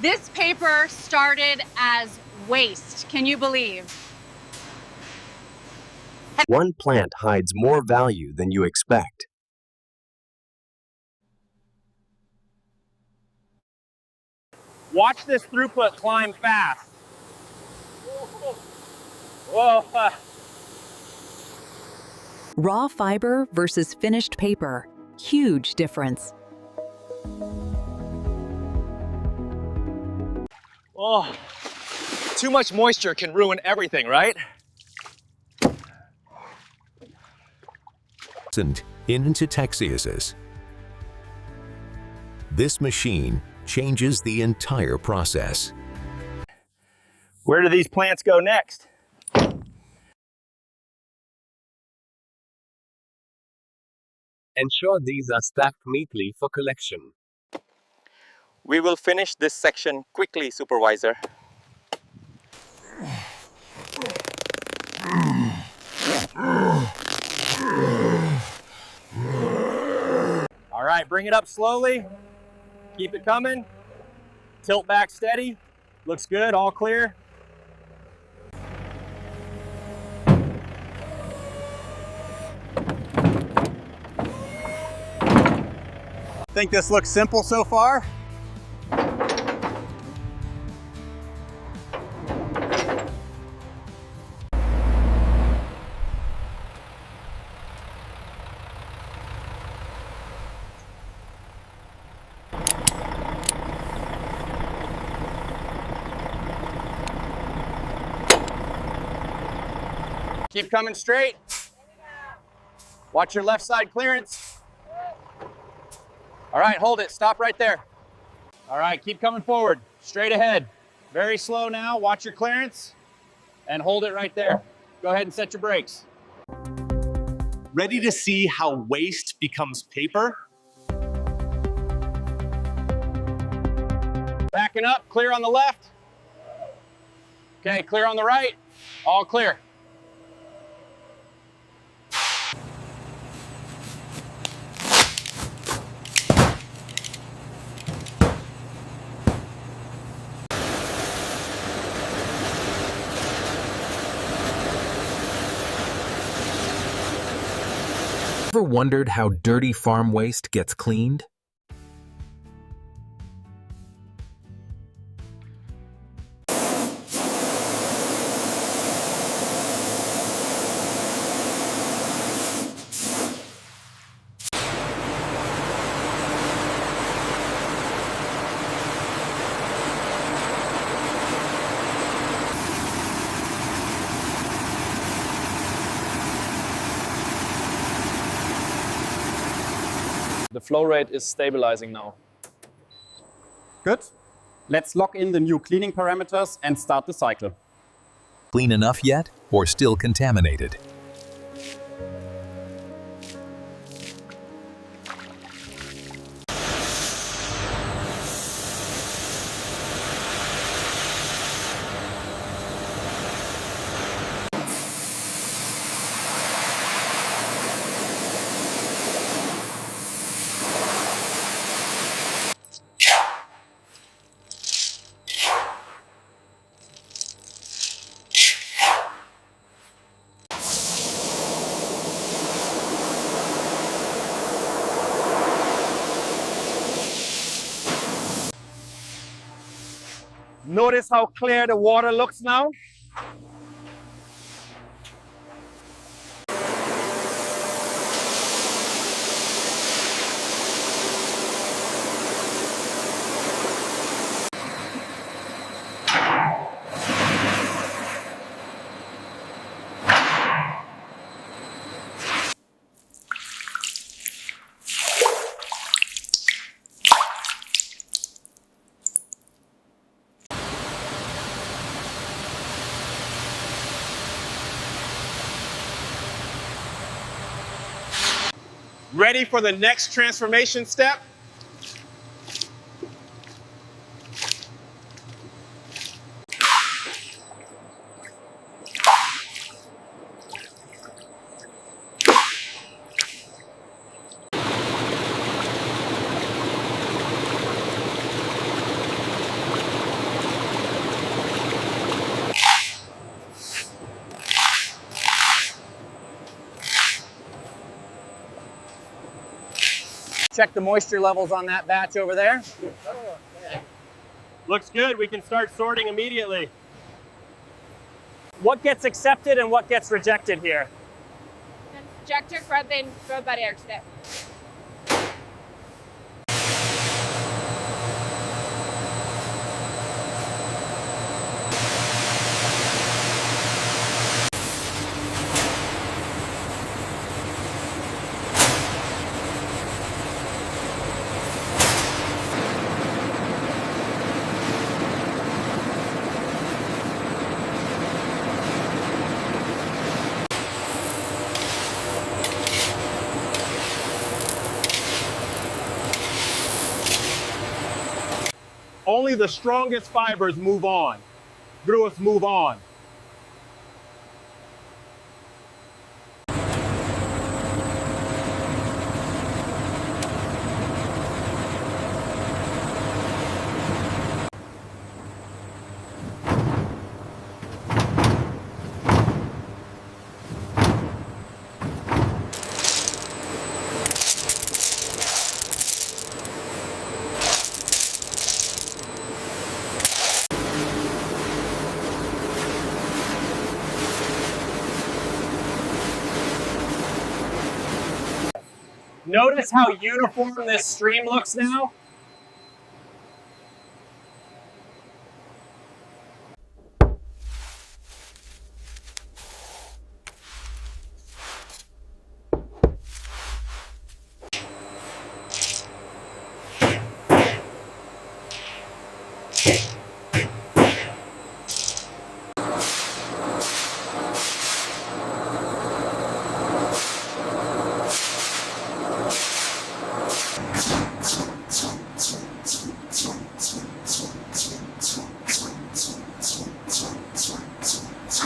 This paper started as waste. Can you believe? One plant hides more value than you expect. Watch this throughput climb fast. Whoa. Raw fiber versus finished paper. Huge difference. Oh, too much moisture can ruin everything, right? Into Texas. This machine changes the entire process. Where do these plants go next? Ensure these are stacked neatly for collection. We will finish this section quickly, Supervisor. All right, bring it up slowly. Keep it coming. Tilt back steady. Looks good, all clear. Think this looks simple so far? Keep coming straight. Watch your left side clearance. All right, hold it, stop right there. All right, keep coming forward, straight ahead. Very slow now, watch your clearance and hold it right there. Go ahead and set your brakes. Ready to see how waste becomes paper? Backing up, clear on the left. Okay, clear on the right, all clear. Ever wondered how dirty farm waste gets cleaned? The flow rate is stabilizing now. Good. Let's lock in the new cleaning parameters and start the cycle. Clean enough yet, or still contaminated? Notice how clear the water looks now? Ready for the next transformation step? check the moisture levels on that batch over there. Looks good. We can start sorting immediately. What gets accepted and what gets rejected here? Rejected grabbing för barriärstep. Only the strongest fibers move on. Growers move on. Notice how uniform this stream looks now?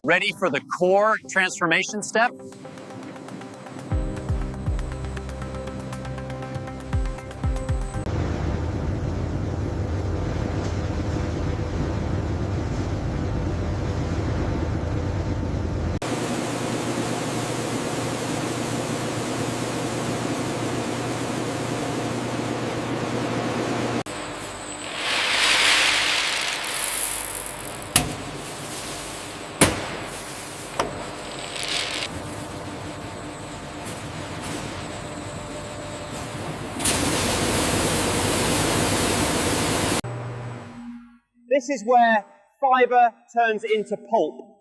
Ready for the core transformation step? This is where fiber turns into pulp.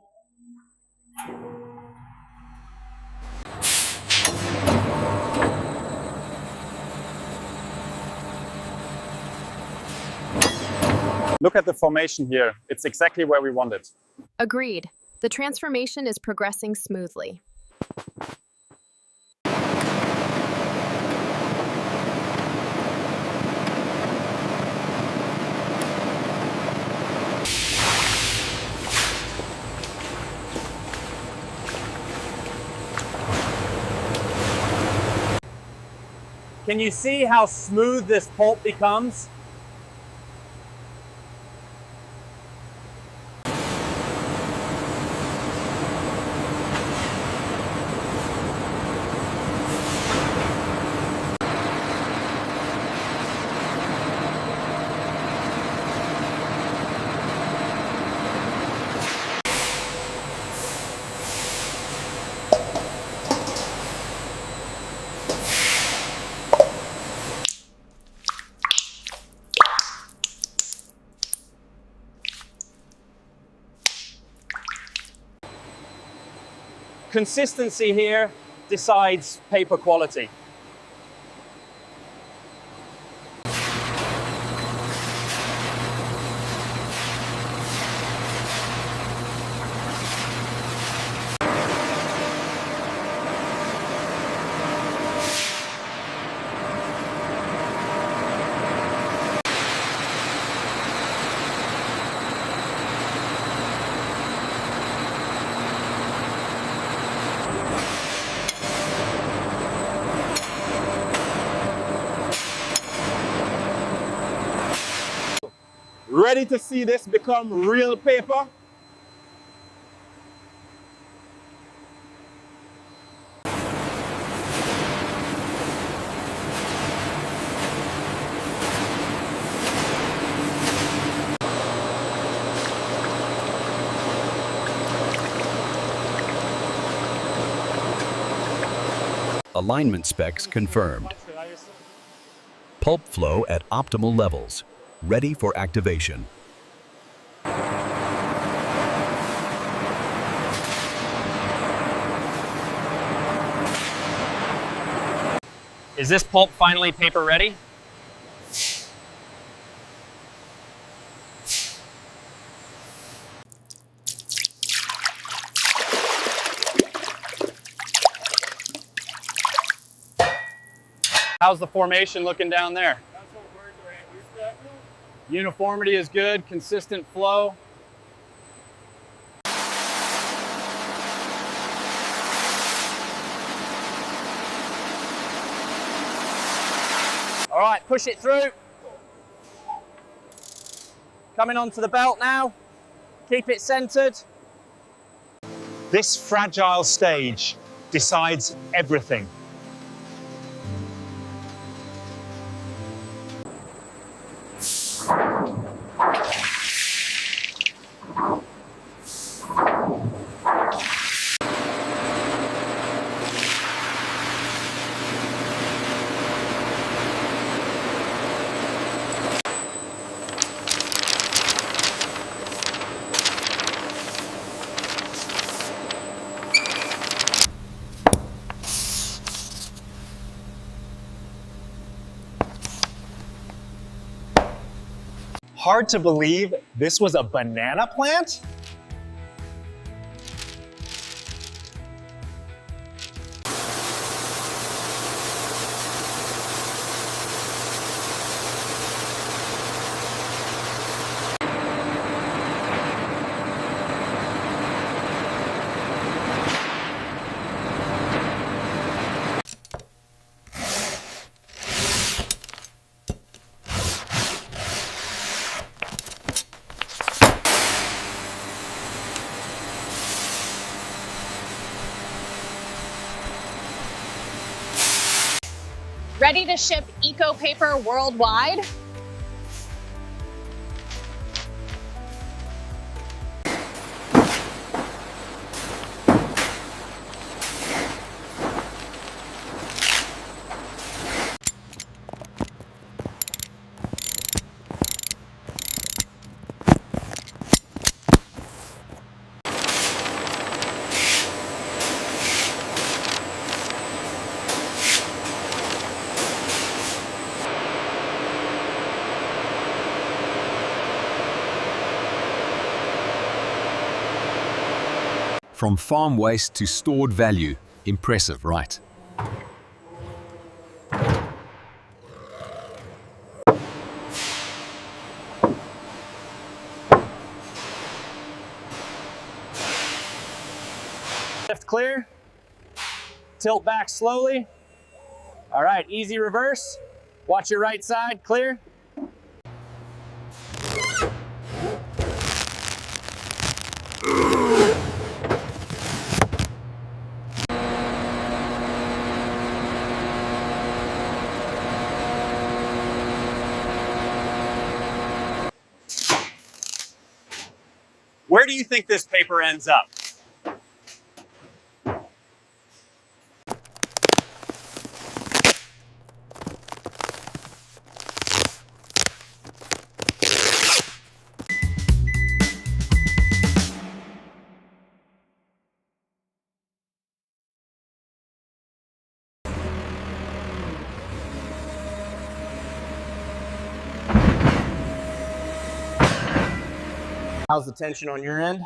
Look at the formation here. It's exactly where we want it. Agreed. The transformation is progressing smoothly. Can you see how smooth this pulp becomes? Consistency here decides paper quality. Ready to see this become real paper? Alignment specs confirmed. Pulp flow at optimal levels. Ready for activation. Is this pulp finally paper ready? How's the formation looking down there? Uniformity is good, consistent flow. All right, push it through. Coming onto the belt now. Keep it centered. This fragile stage decides everything. Hard to believe this was a banana plant? Ready to ship eco paper worldwide? From farm waste to stored value. Impressive, right? Lift clear. Tilt back slowly. All right, easy reverse. Watch your right side, clear. Where do you think this paper ends up? How's the tension on your end?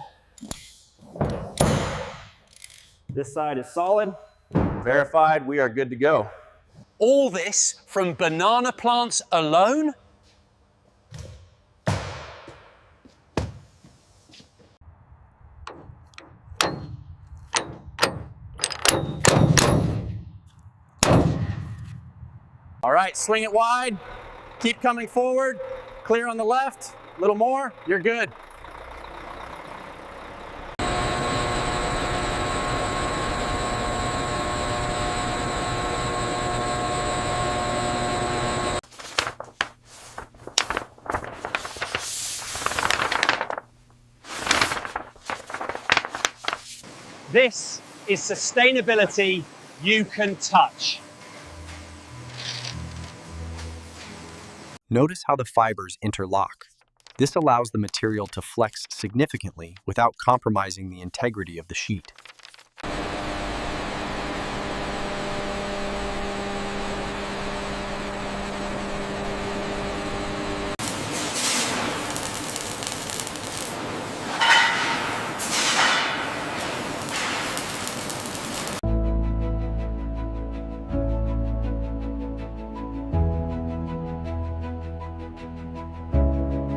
This side is solid. Verified, we are good to go. All this from banana plants alone? All right, swing it wide. Keep coming forward. Clear on the left. A little more. You're good. This is sustainability you can touch. Notice how the fibers interlock. This allows the material to flex significantly without compromising the integrity of the sheet.